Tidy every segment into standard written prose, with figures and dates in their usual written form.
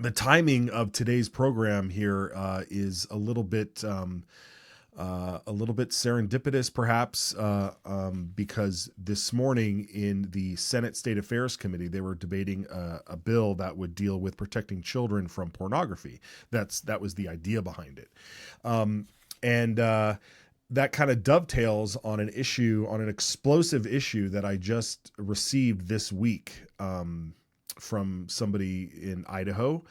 the timing of today's program here is a little bit serendipitous, perhaps, because this morning in the Senate State Affairs Committee, they were debating a bill that would deal with protecting children from pornography. That was the idea behind it, and that kind of dovetails on an explosive issue that I just received this week from somebody in Idaho.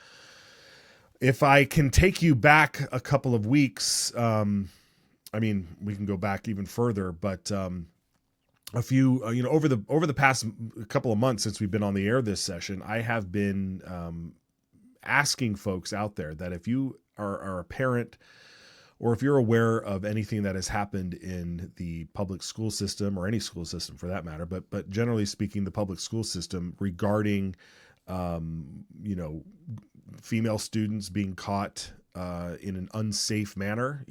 If I can take you back a couple of weeks. I mean, we can go back even further, but a few, over the past couple of months since we've been on the air this session, I have been asking folks out there that if you are a parent, or if you're aware of anything that has happened in the public school system, or any school system for that matter, but generally speaking, the public school system regarding, female students being caught in an unsafe manner,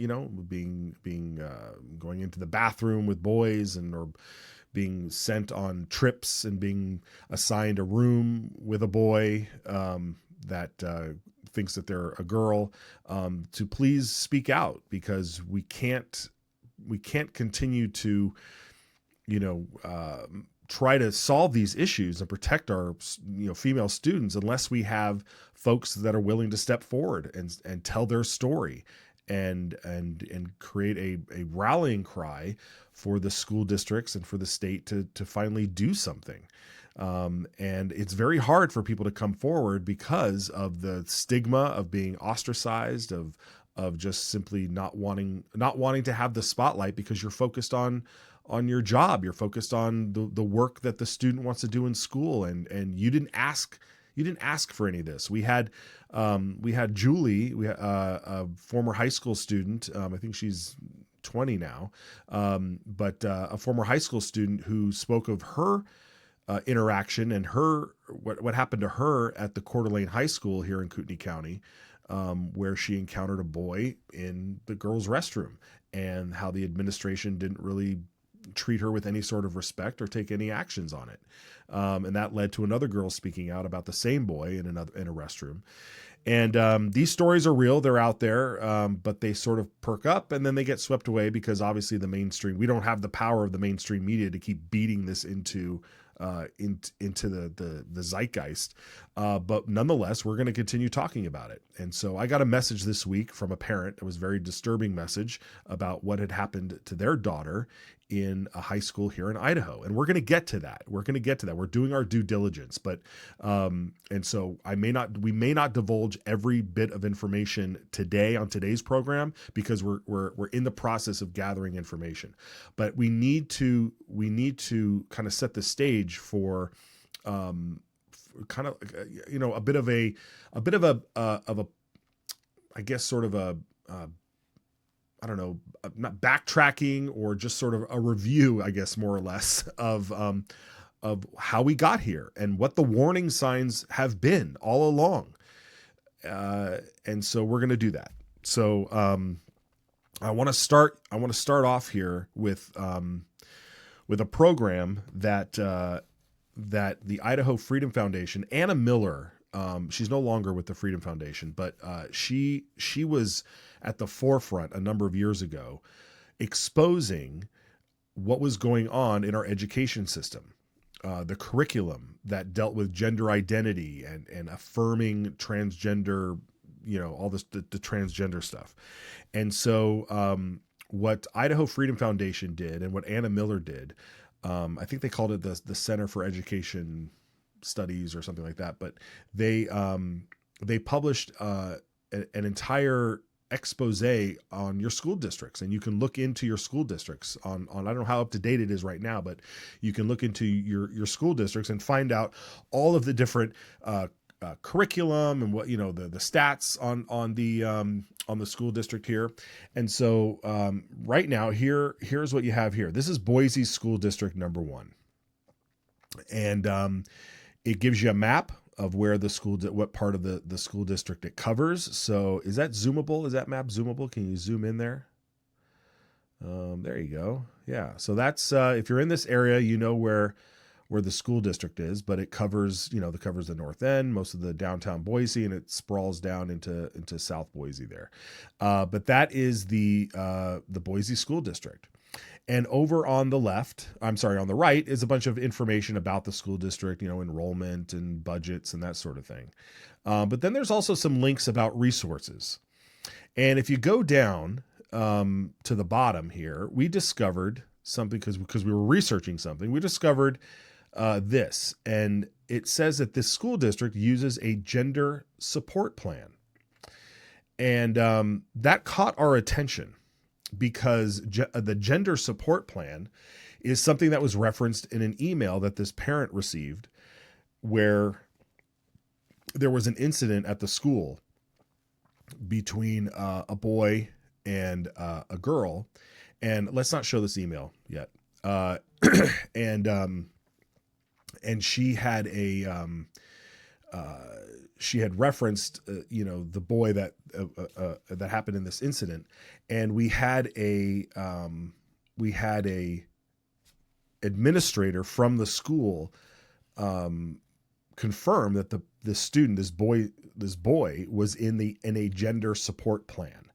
being going into the bathroom with boys, or being sent on trips and being assigned a room with a boy that thinks that they're a girl, to please speak out, because we can't continue to try to solve these issues and protect our female students unless we have folks that are willing to step forward and tell their story and create a rallying cry for the school districts and for the state to finally do something. And it's very hard for people to come forward because of the stigma of being ostracized, of just simply not wanting to have the spotlight, because you're focused on your job. You're focused on the work that the student wants to do in school. And you didn't ask for any of this. We had Julie, a former high school student. I think she's 20 now. But a former high school student who spoke of her interaction and what happened to her at the Coeur d'Alene High School here in Kootenai County, where she encountered a boy in the girls' restroom, and how the administration didn't really treat her with any sort of respect or take any actions on it. And that led to another girl speaking out about the same boy in a restroom. And these stories are real. They're out there, but they sort of perk up and then they get swept away, because obviously we don't have the power of the mainstream media to keep beating this into the zeitgeist. But nonetheless, we're going to continue talking about it. And so I got a message this week from a parent. It was a very disturbing message about what had happened to their daughter in a high school here in Idaho. And we're going to get to that. We're doing our due diligence, but, and so we may not divulge every bit of information today on today's program, because we're in the process of gathering information, but we need to kind of set the stage for, kind of, a bit of a, I guess, sort of a, I don't know, not backtracking, or just sort of a review, I guess, more or less, of how we got here and what the warning signs have been all along. And so we're going to do that. So I want to start off here with a program that the Idaho Freedom Foundation, Anna Miller, she's no longer with the Freedom Foundation, but she was at the forefront a number of years ago, exposing what was going on in our education system, the curriculum that dealt with gender identity and affirming transgender, all this, the transgender stuff. And so what Idaho Freedom Foundation did, and what Anna Miller did, I think they called it the Center for Education Studies or something like that, but they published an entire expose on your school districts, and you can look into your school districts on I don't know how up to date it is right now, but you can look into your school districts and find out all of the different curriculum and what the stats on the school district here. And so right now here's what you have here. This is Boise School District number 1, and it gives you a map of where what part of the school district it covers. So is that zoomable? Is that map zoomable? Can you zoom in there? There you go. Yeah. So that's, if you're in this area, where where the school district is, but it covers, covers the north end, most of the downtown Boise, and it sprawls down into South Boise there. But that is the Boise School District. And over on the on the right is a bunch of information about the school district, enrollment and budgets and that sort of thing. But then there's also some links about resources. And if you go down to the bottom here, we discovered something because we were researching something. We discovered this, and it says that this school district uses a gender support plan. And that caught our attention because the gender support plan is something that was referenced in an email that this parent received where there was an incident at the school between a boy and a girl. And let's not show this email yet. And she had she had referenced, the boy that happened in this incident, and we had a administrator from the school confirm that this boy was in a gender support plan.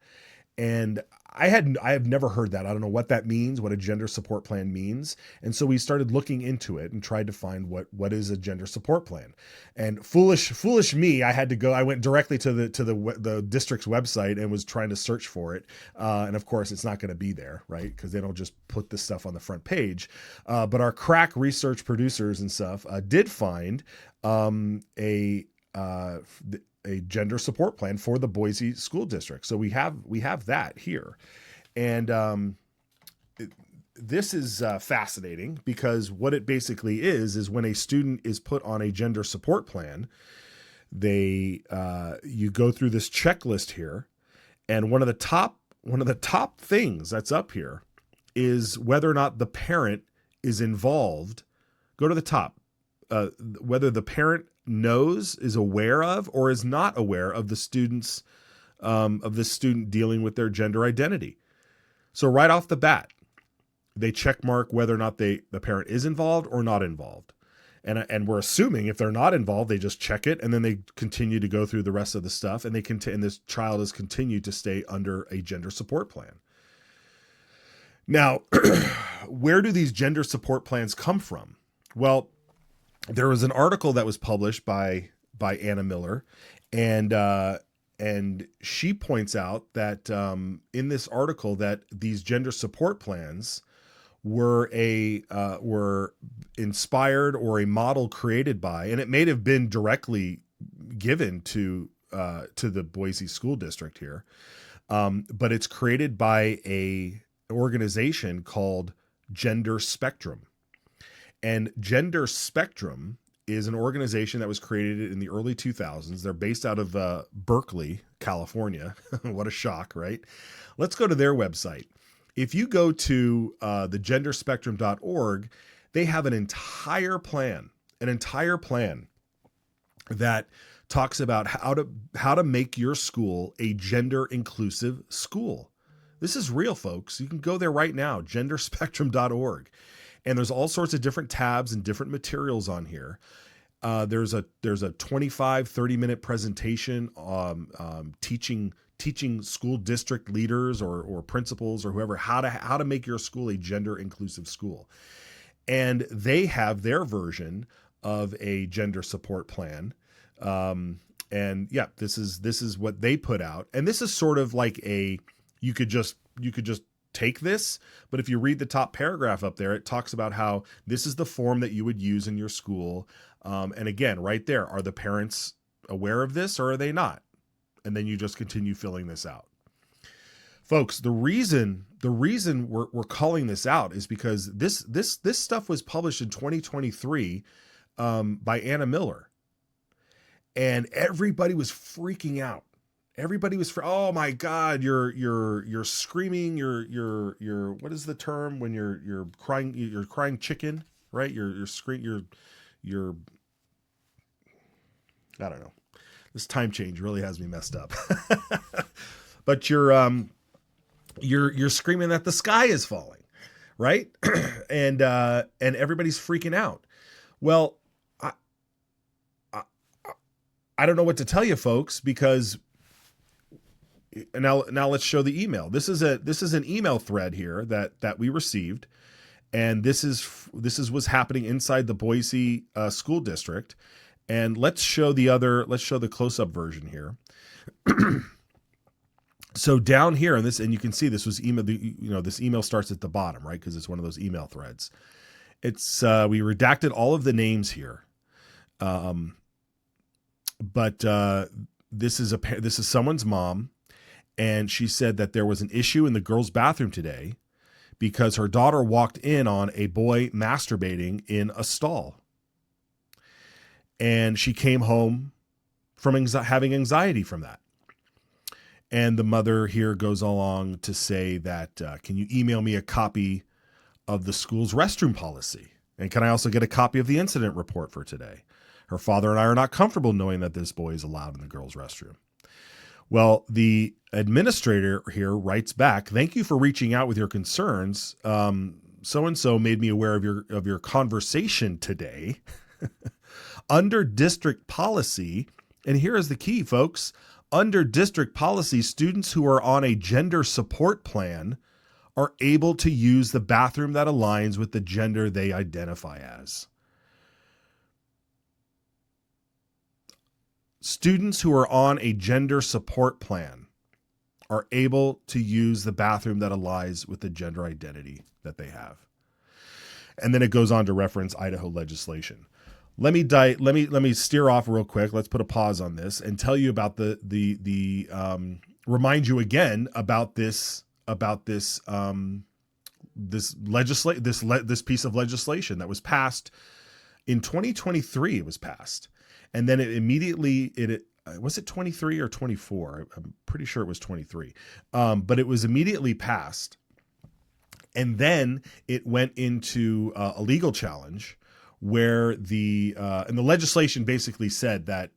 And I have never heard that. I don't know what that means, what a gender support plan means. And so we started looking into it and tried to find what is a gender support plan. And foolish me, I went directly to the district's website and was trying to search for it. And of course it's not going to be there, right? Because they don't just put this stuff on the front page. But our crack research producers and stuff did find a gender support plan for the Boise School District. So we have that here. And this is fascinating because what it basically is when a student is put on a gender support plan, you go through this checklist here, and one of the top things that's up here is whether or not the parent is involved. Go to the top. Whether the parent knows, is aware of, or is not aware of the student dealing with their gender identity. So right off the bat, they check mark whether or not the parent is involved or not involved. And we're assuming if they're not involved, they just check it, and then they continue to go through the rest of the stuff, and and this child is continued to stay under a gender support plan. Now, where do these gender support plans come from? Well, there was an article that was published by Anna Miller, and she points out that in this article that these gender support plans were inspired or a model created by, and it may have been directly given to the Boise School District here, but it's created by an organization called Gender Spectrum. And Gender Spectrum is an organization that was created in the early 2000s. They're based out of Berkeley, California. What a shock, right? Let's go to their website. If you go to thegenderspectrum.org, they have an entire plan that talks about how to make your school a gender inclusive school. This is real, folks. You can go there right now, genderspectrum.org. And there's all sorts of different tabs and different materials on here. There's a 25, 30-minute presentation teaching school district leaders or principals or whoever how to make your school a gender inclusive school. And they have their version of a gender support plan. And yeah, this is what they put out. And this is sort of like you could just take this, but if you read the top paragraph up there, it talks about how this is the form that you would use in your school. And again, right there, are the parents aware of this or are they not? And then you just continue filling this out. Folks, the reason we're calling this out is because this stuff was published in 2023 by Anna Miller, and everybody was freaking out. Everybody was oh my God, you're screaming, you're what is the term when you're crying chicken, right? You're screaming, you're I don't know. This time change really has me messed up. But you're screaming that the sky is falling, right? and everybody's freaking out. Well, I, I I don't know what to tell you, folks, because now let's show the email. This is an email thread here that we received, and this is what's happening inside the Boise school district. And let's show the close-up version here. So down here in this, and you can see this was email. This email starts at the bottom, right? Because it's one of those email threads. It's we redacted all of the names here, but this is someone's mom, and she said that there was an issue in the girls' bathroom today because her daughter walked in on a boy masturbating in a stall, and she came home from having anxiety from that. And the mother here goes along to say that, can you email me a copy of the school's restroom policy? And can I also get a copy of the incident report for today? Her father and I are not comfortable knowing that this boy is allowed in the girls' restroom. Well, the administrator here writes back, thank you for reaching out with your concerns. So-and-so made me aware of your conversation today. Under district policy, and here is the key, folks, under district policy, students who are on a gender support plan are able to use the bathroom that aligns with the gender they identify as. Students who are on a gender support plan are able to use the bathroom that aligns with the gender identity that they have. And then it goes on to reference Idaho legislation. Let me steer off real quick. Let's put a pause on this and tell you about remind you again about this piece of legislation that was passed in 2023. It was passed, and then was it 23 or 24? I'm pretty sure it was 23, but it was immediately passed, and then it went into a legal challenge where the legislation basically said that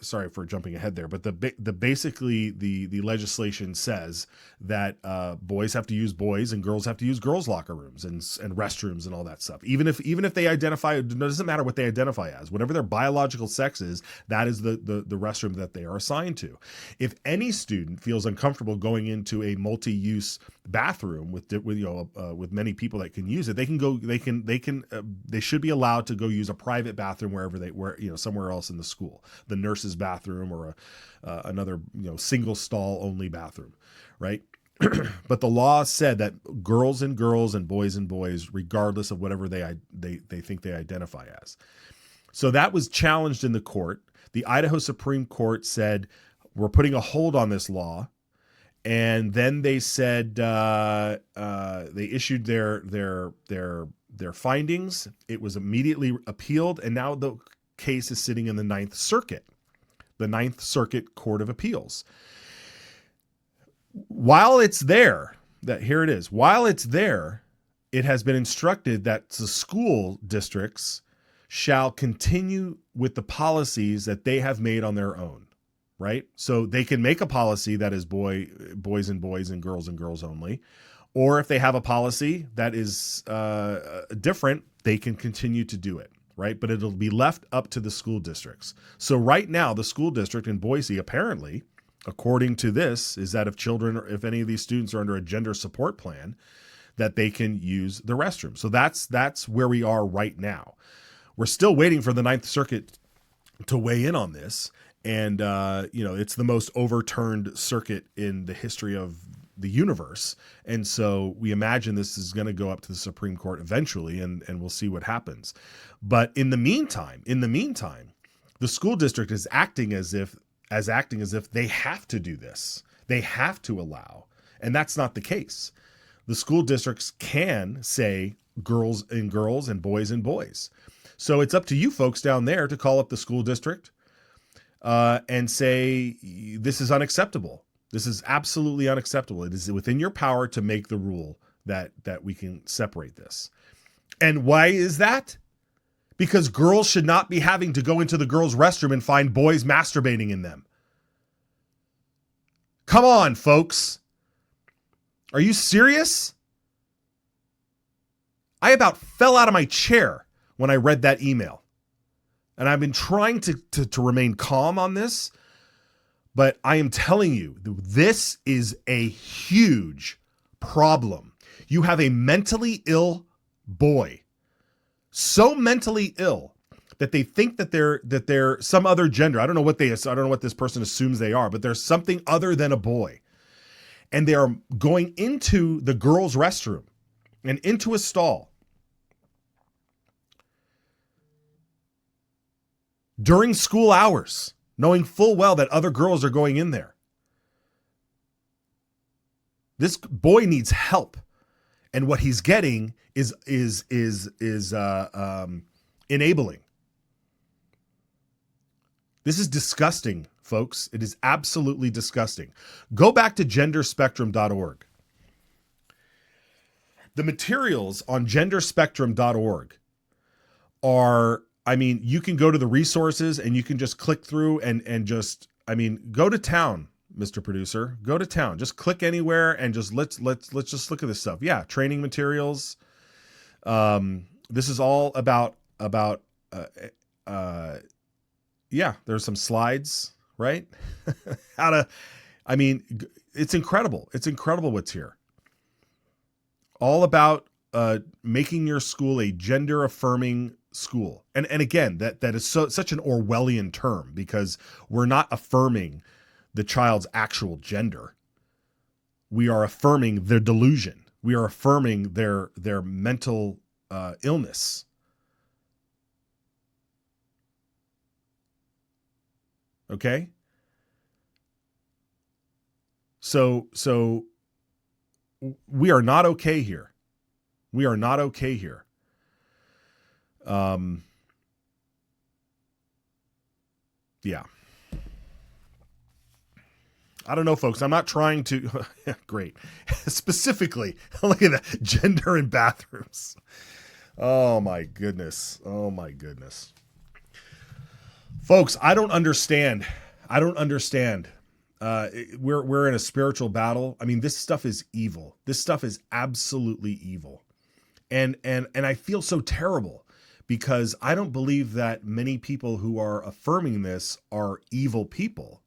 sorry for jumping ahead there, but the legislation says that boys have to use boys and girls have to use girls' locker rooms and restrooms and all that stuff. Even if they identify, it doesn't matter what they identify as, whatever their biological sex is, that is the restroom that they are assigned to. If any student feels uncomfortable going into a multi-use bathroom with many people that can use it, they should be allowed to go use a private bathroom somewhere else in the school, the nurse's bathroom or another single stall only bathroom, right? But the law said that girls and girls and boys, regardless of whatever they think they identify as. So that was challenged in the court. The Idaho Supreme Court said, we're putting a hold on this law. And then they said they issued their findings. It was immediately appealed, and now the case is sitting in the Ninth Circuit Court of Appeals. While it's there, it has been instructed that the school districts shall continue with the policies that they have made on their own. Right? So they can make a policy that is boys and girls only. Or if they have a policy that is different, they can continue to do it, right? But it'll be left up to the school districts. So right now, the school district in Boise, apparently, according to this, is that if any of these students are under a gender support plan, that they can use the restroom. So that's where we are right now. We're still waiting for the Ninth Circuit to weigh in on this. And, it's the most overturned circuit in the history of the universe. And so we imagine this is going to go up to the Supreme Court eventually, and we'll see what happens. But in the meantime, the school district is acting as if they have to do this. They have to allow. And that's not the case. The school districts can say girls and boys. So it's up to you folks down there to call up the school district and say, this is unacceptable. This is absolutely unacceptable. It is within your power to make the rule that we can separate this. And why is that? Because girls should not be having to go into the girls' restroom and find boys masturbating in them. Come on, folks. Are you serious? I about fell out of my chair when I read that email. And I've been trying to remain calm on this, but I am telling you, this is a huge problem. You have a mentally ill boy, so mentally ill that they think that they're some other gender. I don't know what this person assumes they are, but they're something other than a boy. And they are going into the girls' restroom and into a stall during school hours, knowing full well that other girls are going in there. This boy needs help, and what he's getting is enabling. This is disgusting, folks. It is absolutely disgusting. Go back to genderspectrum.org. The materials on genderspectrum.org are, I mean, you can go to the resources and you can just click through and just, I mean, go to town, Mr. Producer. Go to town. Just click anywhere and just let's just look at this stuff. Yeah, training materials. This is all about yeah, there's some slides, right? It's incredible. It's incredible what's here. All about making your school a gender affirming school. And again, that is such an Orwellian term, because we're not affirming the child's actual gender. We are affirming their delusion. We are affirming their mental illness. Okay? So we are not okay here. We are not okay here. Yeah. I don't know, folks. I'm not trying to. Great. Specifically, look at that. Gender in bathrooms. Oh my goodness. Oh my goodness. Folks, I don't understand. We're in a spiritual battle. I mean, this stuff is evil. This stuff is absolutely evil. And I feel so terrible, because I don't believe that many people who are affirming this are evil people.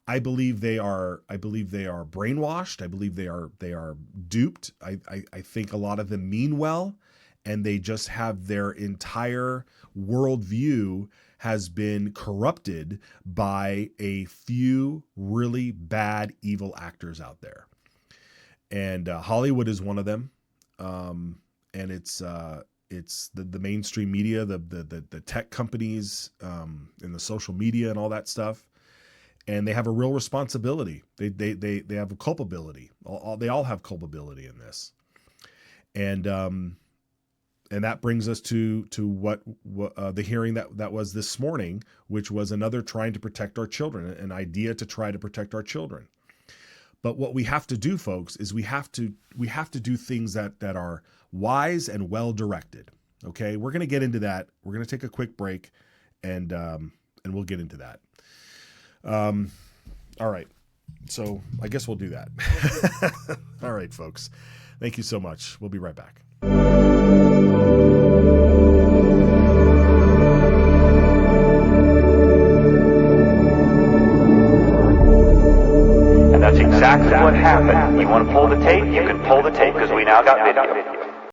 I believe they are brainwashed. I believe they are duped. I think a lot of them mean well, and they just have their entire worldview has been corrupted by a few really bad, evil actors out there. And Hollywood is one of them. And it's the mainstream media, the tech companies, and the social media and all that stuff. And they have a real responsibility. They have a culpability. They all have culpability in this. And that brings us to what the hearing that was this morning, which was another trying to protect our children, an idea to try to protect our children. But what we have to do, folks, is we have to do things that are wise and well directed. Okay, we're going to get into that. We're going to take a quick break, and we'll get into that. All right. So I guess we'll do that. All right, folks. Thank you so much. We'll be right back. And that's exactly what happened. You want to pull the tape? You can pull the tape, because we now got video.